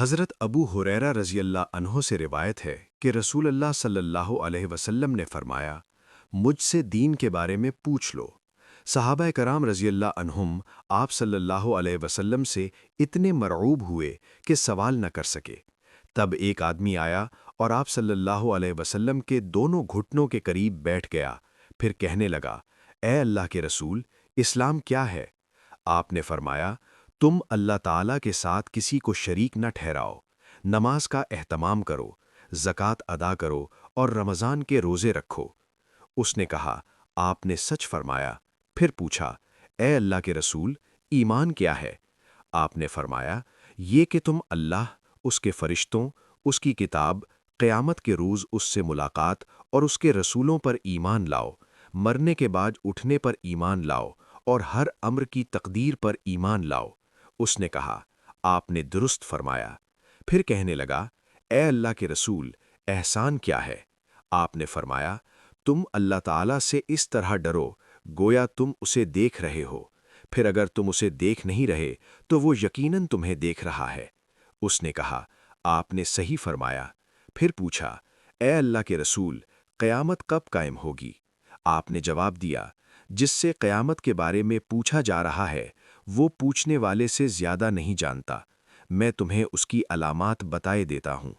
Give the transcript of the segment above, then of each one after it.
حضرت ابو ہریرہ رضی اللہ عنہ سے روایت ہے کہ رسول اللہ صلی اللہ علیہ وسلم نے فرمایا، مجھ سے دین کے بارے میں پوچھ لو۔ صحابہ کرام رضی اللہ عنہم آپ صلی اللہ علیہ وسلم سے اتنے مرعوب ہوئے کہ سوال نہ کر سکے۔ تب ایک آدمی آیا اور آپ صلی اللہ علیہ وسلم کے دونوں گھٹنوں کے قریب بیٹھ گیا، پھر کہنے لگا، اے اللہ کے رسول، اسلام کیا ہے؟ آپ نے فرمایا، تم اللہ تعالیٰ کے ساتھ کسی کو شریک نہ ٹھہراؤ، نماز کا اہتمام کرو، زکوٰۃ ادا کرو اور رمضان کے روزے رکھو۔ اس نے کہا، آپ نے سچ فرمایا۔ پھر پوچھا، اے اللہ کے رسول، ایمان کیا ہے؟ آپ نے فرمایا، یہ کہ تم اللہ، اس کے فرشتوں، اس کی کتاب، قیامت کے روز اس سے ملاقات اور اس کے رسولوں پر ایمان لاؤ، مرنے کے بعد اٹھنے پر ایمان لاؤ اور ہر امر کی تقدیر پر ایمان لاؤ۔ اس نے کہا، آپ نے درست فرمایا۔ پھر کہنے لگا، اے اللہ کے رسول، احسان کیا ہے؟ آپ نے فرمایا، تم اللہ تعالیٰ سے اس طرح ڈرو گویا تم اسے دیکھ رہے ہو، پھر اگر تم اسے دیکھ نہیں رہے تو وہ یقیناً تمہیں دیکھ رہا ہے۔ اس نے کہا، آپ نے صحیح فرمایا۔ پھر پوچھا، اے اللہ کے رسول، قیامت کب قائم ہوگی؟ آپ نے جواب دیا، جس سے قیامت کے بارے میں پوچھا جا رہا ہے وہ پوچھنے والے سے زیادہ نہیں جانتا۔ میں تمہیں اس کی علامات بتائے دیتا ہوں۔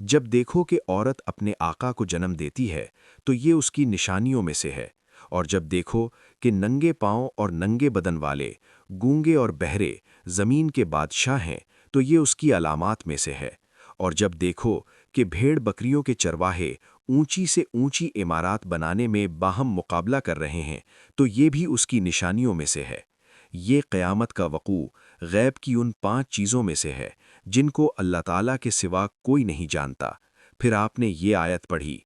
جب دیکھو کہ عورت اپنے آقا کو جنم دیتی ہے تو یہ اس کی نشانیوں میں سے ہے، اور جب دیکھو کہ ننگے پاؤں اور ننگے بدن والے، گونگے اور بہرے زمین کے بادشاہ ہیں تو یہ اس کی علامات میں سے ہے، اور جب دیکھو کہ بھیڑ بکریوں کے چرواہے اونچی سے اونچی عمارات بنانے میں باہم مقابلہ کر رہے ہیں تو یہ بھی اس کی نشانیوں میں سے ہے۔ یہ قیامت کا وقوع غیب کی ان 5 چیزوں میں سے ہے جن کو اللہ تعالیٰ کے سوا کوئی نہیں جانتا۔ پھر آپ نے یہ آیت پڑھی،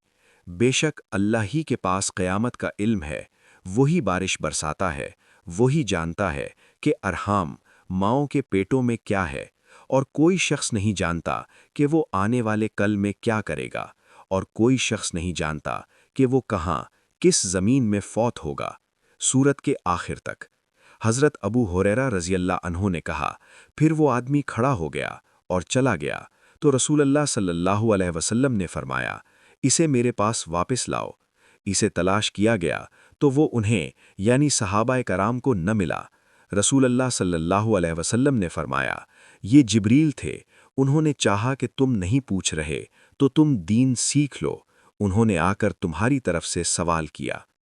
بے شک اللہ ہی کے پاس قیامت کا علم ہے، وہی بارش برساتا ہے، وہی جانتا ہے کہ ارحام ماؤں کے پیٹوں میں کیا ہے، اور کوئی شخص نہیں جانتا کہ وہ آنے والے کل میں کیا کرے گا، اور کوئی شخص نہیں جانتا کہ وہ کہاں کس زمین میں فوت ہوگا۔ سورت کے آخر تک۔ حضرت ابو ہریرہ رضی اللہ عنہ نے کہا، پھر وہ آدمی کھڑا ہو گیا اور چلا گیا تو رسول اللہ صلی اللہ علیہ وسلم نے فرمایا، اسے میرے پاس واپس لاؤ۔ اسے تلاش کیا گیا تو وہ انہیں یعنی صحابہ کرام کو نہ ملا۔ رسول اللہ صلی اللہ علیہ وسلم نے فرمایا، یہ جبریل تھے، انہوں نے چاہا کہ تم نہیں پوچھ رہے تو تم دین سیکھ لو، انہوں نے آ کر تمہاری طرف سے سوال کیا۔